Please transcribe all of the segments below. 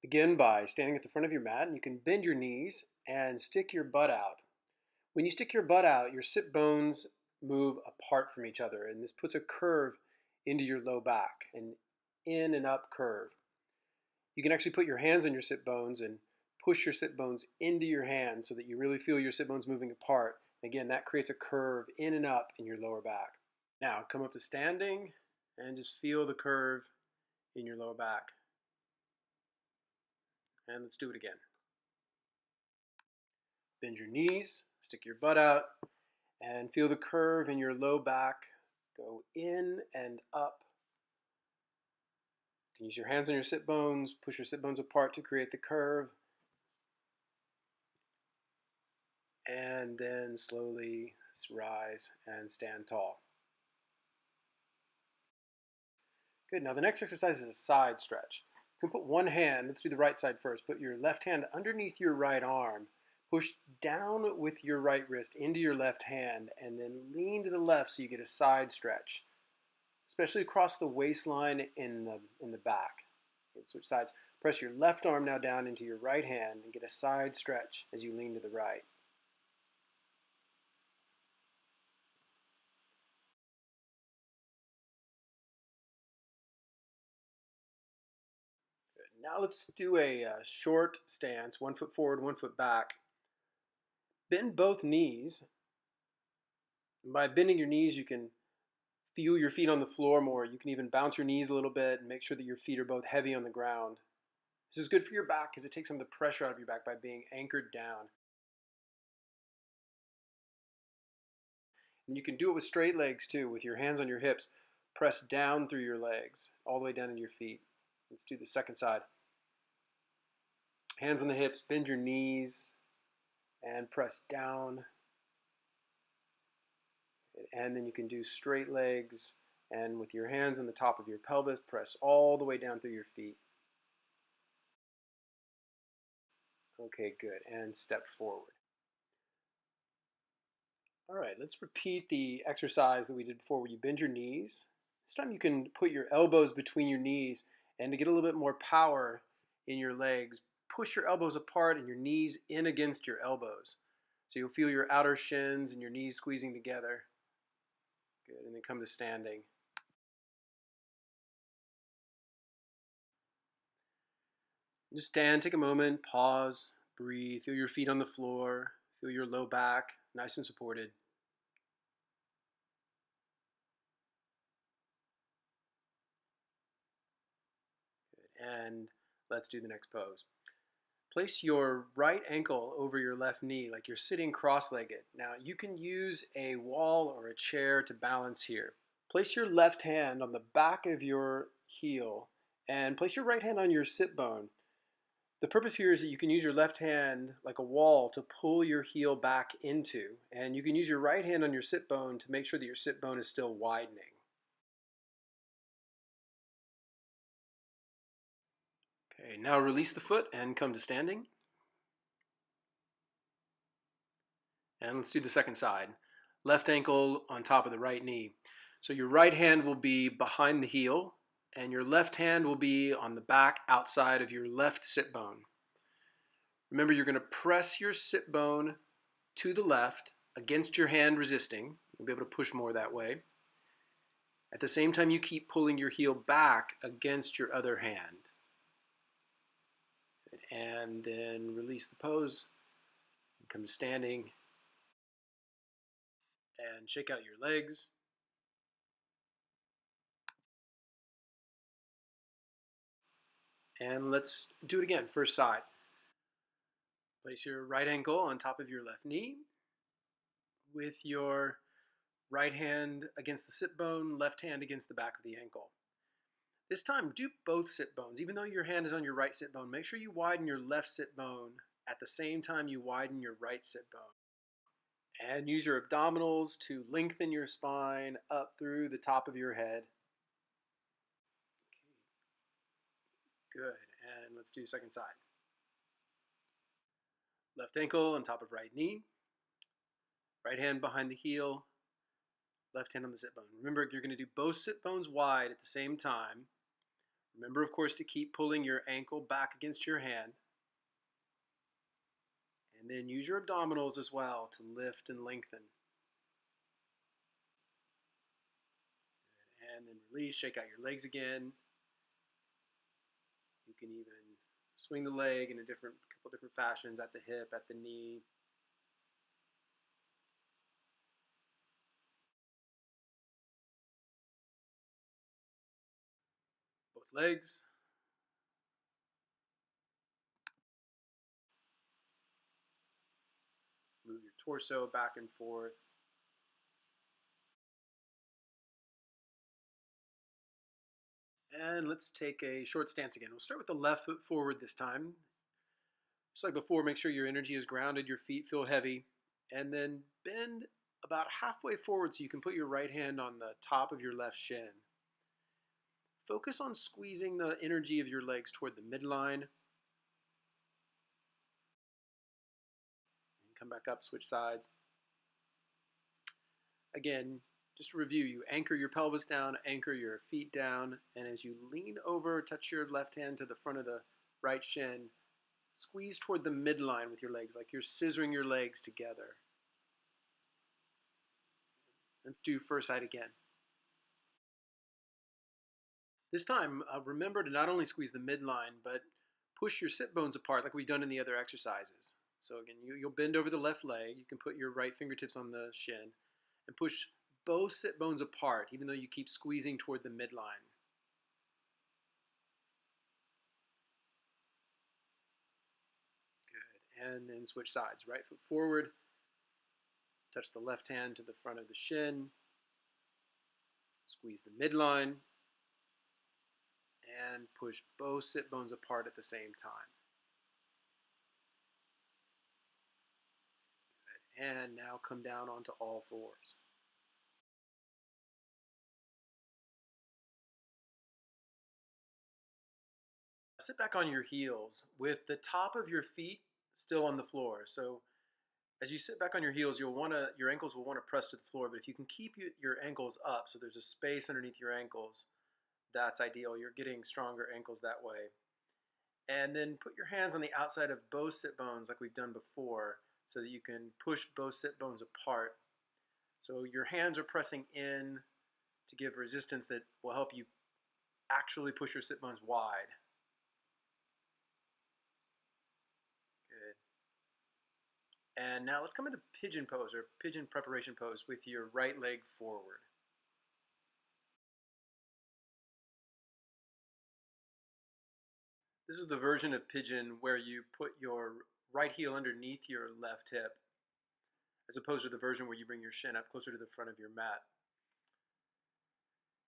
Begin by standing at the front of your mat, and you can bend your knees and stick your butt out. When you stick your butt out, your sit bones move apart from each other, and this puts a curve into your low back, an in and up curve. You can actually put your hands on your sit bones and push your sit bones into your hands so that you really feel your sit bones moving apart. Again, that creates a curve in and up in your lower back. Now, come up to standing and just feel the curve in your lower back. And let's do it again. Bend your knees, stick your butt out, and feel the curve in your low back go in and up. You can use your hands on your sit bones, push your sit bones apart to create the curve, and then slowly rise and stand tall. Good. Now the next exercise is a side stretch. You can put one hand, let's do the right side first, put your left hand underneath your right arm, push down with your right wrist into your left hand, and then lean to the left so you get a side stretch, especially across the waistline in the back. Okay, switch sides. Press your left arm now down into your right hand and get a side stretch as you lean to the right. Good. Now let's do a short stance, 1 foot forward, 1 foot back. Bend both knees. And by bending your knees, you can feel your feet on the floor more. You can even bounce your knees a little bit and make sure that your feet are both heavy on the ground. This is good for your back because it takes some of the pressure out of your back by being anchored down. And you can do it with straight legs too, with your hands on your hips. Press down through your legs, all the way down into your feet. Let's do the second side. Hands on the hips, bend your knees, and press down. And then you can do straight legs, and with your hands on the top of your pelvis, press all the way down through your feet. Okay, good. And step forward. All right, let's repeat the exercise that we did before where you bend your knees. This time you can put your elbows between your knees, and to get a little bit more power in your legs, push your elbows apart and your knees in against your elbows. So you'll feel your outer shins and your knees squeezing together. Good, and then come to standing. Just stand, take a moment, pause, breathe, feel your feet on the floor, feel your low back, nice and supported. Good. And let's do the next pose. Place your right ankle over your left knee like you're sitting cross-legged. Now you can use a wall or a chair to balance here. Place your left hand on the back of your heel and place your right hand on your sit bone. The purpose here is that you can use your left hand like a wall to pull your heel back into, and you can use your right hand on your sit bone to make sure that your sit bone is still widening. Okay, now release the foot and come to standing. And let's do the second side. Left ankle on top of the right knee. So your right hand will be behind the heel, and your left hand will be on the back outside of your left sit bone. Remember, you're going to press your sit bone to the left against your hand resisting. You'll be able to push more that way. At the same time, you keep pulling your heel back against your other hand. And then release the pose. Come to standing. And shake out your legs. And let's do it again. First side. Place your right ankle on top of your left knee with your right hand against the sit bone, left hand against the back of the ankle. This time, do both sit bones. Even though your hand is on your right sit bone, make sure you widen your left sit bone at the same time you widen your right sit bone. And use your abdominals to lengthen your spine up through the top of your head. Okay. Good. And let's do second side. Left ankle on top of right knee. Right hand behind the heel. Left hand on the sit bone. Remember, you're going to do both sit bones wide at the same time. Remember, of course, to keep pulling your ankle back against your hand. And then use your abdominals as well to lift and lengthen. And then release, shake out your legs again. You can even swing the leg in a couple different fashions, at the hip, at the knee. Both legs. Move your torso back and forth. And let's take a short stance again. We'll start with the left foot forward this time. Just like before, make sure your energy is grounded, your feet feel heavy, and then bend about halfway forward so you can put your right hand on the top of your left shin. Focus on squeezing the energy of your legs toward the midline. And come back up, switch sides. Again, just to review, you anchor your pelvis down, anchor your feet down, and as you lean over, touch your left hand to the front of the right shin, squeeze toward the midline with your legs, like you're scissoring your legs together. Let's do first side again. This time, remember to not only squeeze the midline, but push your sit bones apart like we've done in the other exercises. So again, you'll bend over the left leg. You can put your right fingertips on the shin and push both sit bones apart, even though you keep squeezing toward the midline. Good. And then switch sides. Right foot forward. Touch the left hand to the front of the shin. Squeeze the midline. And push both sit bones apart at the same time. Good. And now come down onto all fours. Sit back on your heels with the top of your feet still on the floor. So as you sit back on your heels, your ankles will want to press to the floor, but if you can keep your ankles up so there's a space underneath your ankles, that's ideal. You're getting stronger ankles that way. And then put your hands on the outside of both sit bones like we've done before so that you can push both sit bones apart. So your hands are pressing in to give resistance that will help you actually push your sit bones wide. Good. And now let's come into pigeon pose or pigeon preparation pose with your right leg forward. This is the version of pigeon where you put your right heel underneath your left hip, as opposed to the version where you bring your shin up closer to the front of your mat.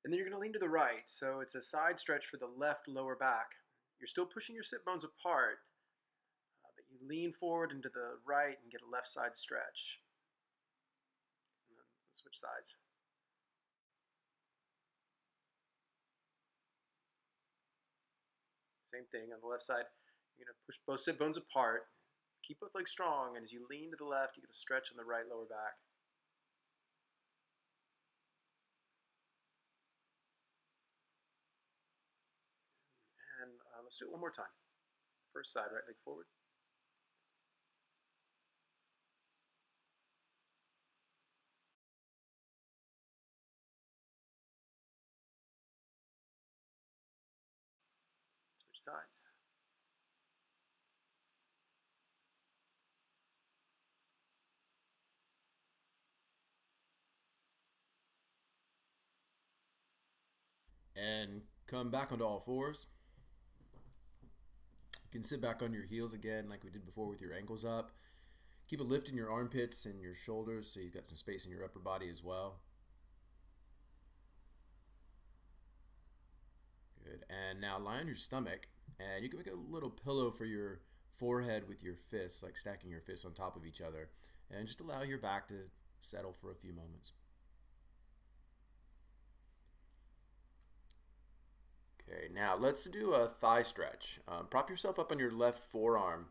And then you're going to lean to the right, so it's a side stretch for the left lower back. You're still pushing your sit bones apart, but you lean forward into the right and get a left side stretch. And then switch sides. Same thing on the left side. You're going to push both sit bones apart. Keep both legs strong, and as you lean to the left, you get a stretch on the right lower back. And let's do it one more time. First side, right leg forward. Switch sides. And come back onto all fours. You can sit back on your heels again like we did before with your ankles up. Keep a lift in your armpits and your shoulders so you've got some space in your upper body as well. Good. And now lie on your stomach, and you can make a little pillow for your forehead with your fists, like stacking your fists on top of each other. And just allow your back to settle for a few moments. Okay, now let's do a thigh stretch. Prop yourself up on your left forearm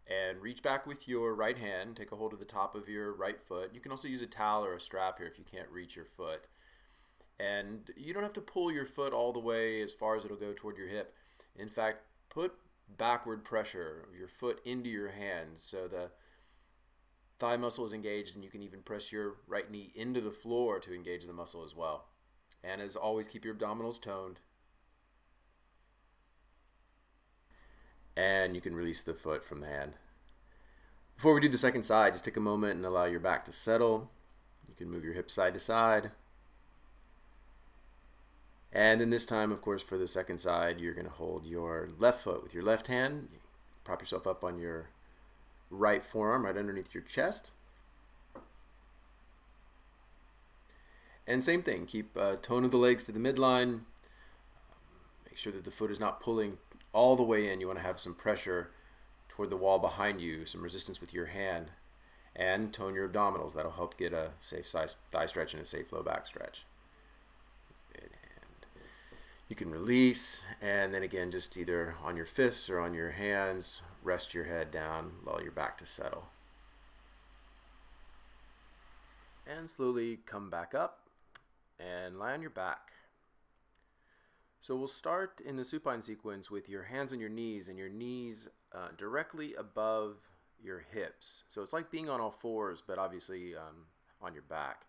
and reach back with your right hand. Take a hold of the top of your right foot. You can also use a towel or a strap here if you can't reach your foot. And you don't have to pull your foot all the way as far as it'll go toward your hip. In fact, put backward pressure of your foot into your hand so the thigh muscle is engaged, and you can even press your right knee into the floor to engage the muscle as well. And as always, keep your abdominals toned. And you can release the foot from the hand. Before we do the second side, just take a moment and allow your back to settle. You can move your hips side to side. And then this time, of course, for the second side, you're going to hold your left foot with your left hand. Prop yourself up on your right forearm right underneath your chest. And same thing, keep tone of the legs to the midline. Make sure that the foot is not pulling all the way in. You want to have some pressure toward the wall behind you, some resistance with your hand, and tone your abdominals. That'll help get a safe size thigh stretch and a safe low back stretch. Good. And you can release, and then again, just either on your fists or on your hands, rest your head down, allow your back to settle. And slowly come back up and lie on your back. So we'll start in the supine sequence with your hands on your knees and your knees directly above your hips. So it's like being on all fours, but obviously on your back.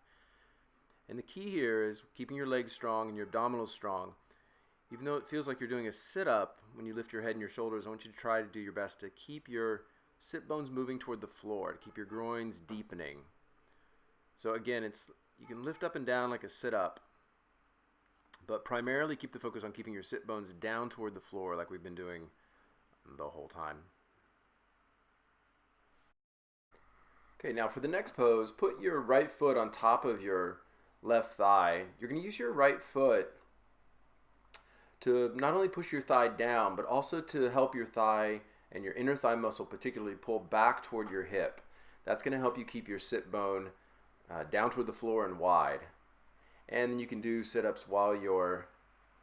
And the key here is keeping your legs strong and your abdominals strong. Even though it feels like you're doing a sit-up when you lift your head and your shoulders, I want you to try to do your best to keep your sit bones moving toward the floor, to keep your groins deepening. So again, you can lift up and down like a sit-up, but primarily keep the focus on keeping your sit bones down toward the floor like we've been doing the whole time. Okay, now for the next pose, put your right foot on top of your left thigh. You're going to use your right foot to not only push your thigh down, but also to help your thigh and your inner thigh muscle particularly pull back toward your hip. That's going to help you keep your sit bone down toward the floor and wide. And then you can do sit-ups while you're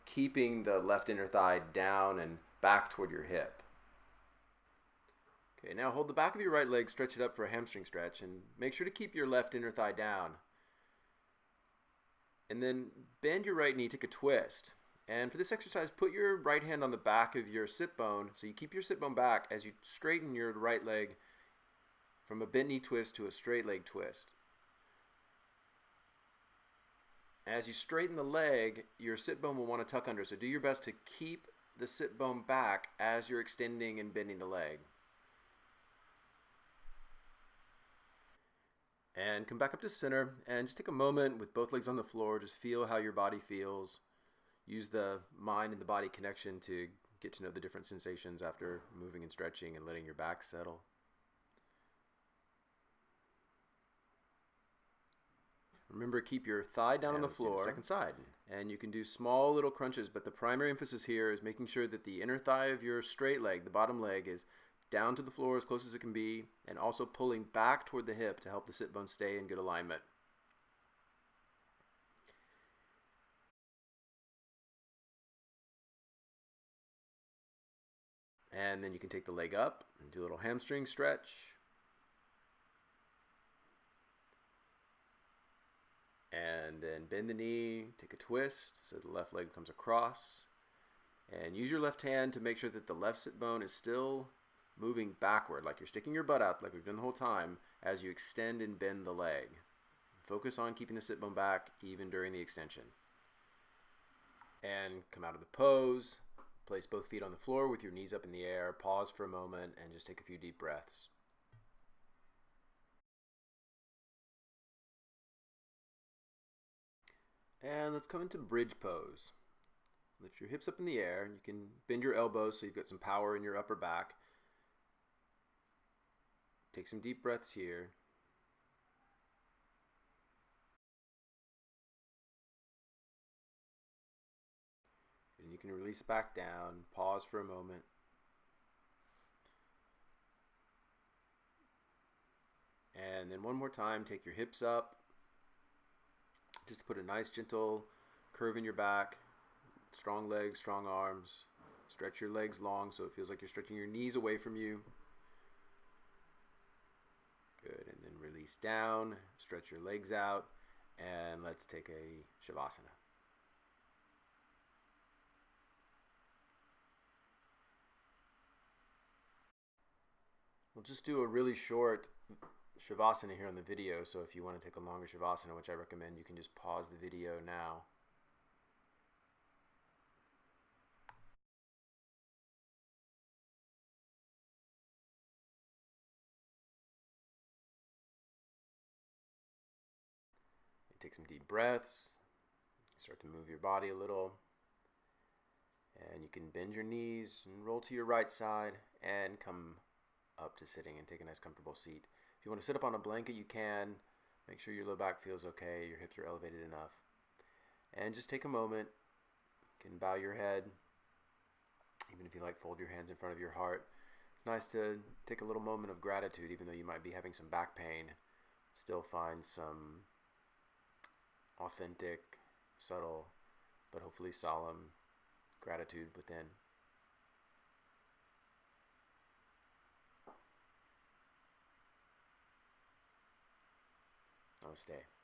keeping the left inner thigh down and back toward your hip. Okay, now hold the back of your right leg, stretch it up for a hamstring stretch, and make sure to keep your left inner thigh down. And then bend your right knee, take a twist. And for this exercise, put your right hand on the back of your sit bone, so you keep your sit bone back as you straighten your right leg from a bent knee twist to a straight leg twist. As you straighten the leg, your sit bone will want to tuck under, so do your best to keep the sit bone back as you're extending and bending the leg. And come back up to center and just take a moment with both legs on the floor. Just feel how your body feels. Use the mind and the body connection to get to know the different sensations after moving and stretching and letting your back settle. Remember, keep your thigh down on the floor. Second side. And you can do small little crunches, but the primary emphasis here is making sure that the inner thigh of your straight leg, the bottom leg, is down to the floor as close as it can be, and also pulling back toward the hip to help the sit bone stay in good alignment. And then you can take the leg up and do a little hamstring stretch. And then bend the knee, take a twist so the left leg comes across. And use your left hand to make sure that the left sit bone is still moving backward, like you're sticking your butt out like we've done the whole time as you extend and bend the leg. Focus on keeping the sit bone back even during the extension. And come out of the pose. Place both feet on the floor with your knees up in the air. Pause for a moment and just take a few deep breaths. And let's come into bridge pose. Lift your hips up in the air. You can bend your elbows so you've got some power in your upper back. Take some deep breaths here. And you can release back down. Pause for a moment. And then one more time, take your hips up. Just to put a nice gentle curve in your back. Strong legs, strong arms. Stretch your legs long so it feels like you're stretching your knees away from you. Good, and then release down, stretch your legs out, and let's take a Shavasana. We'll just do a really short Shavasana here on the video, so if you want to take a longer Shavasana, which I recommend, you can just pause the video now. Take some deep breaths. Start to move your body a little. And you can bend your knees and roll to your right side and come up to sitting and take a nice comfortable seat. If you want to sit up on a blanket, you can. Make sure your low back feels okay, your hips are elevated enough. And just take a moment. You can bow your head. Even if you like, fold your hands in front of your heart. It's nice to take a little moment of gratitude, even though you might be having some back pain. Still find some authentic, subtle, but hopefully solemn gratitude within. Namaste.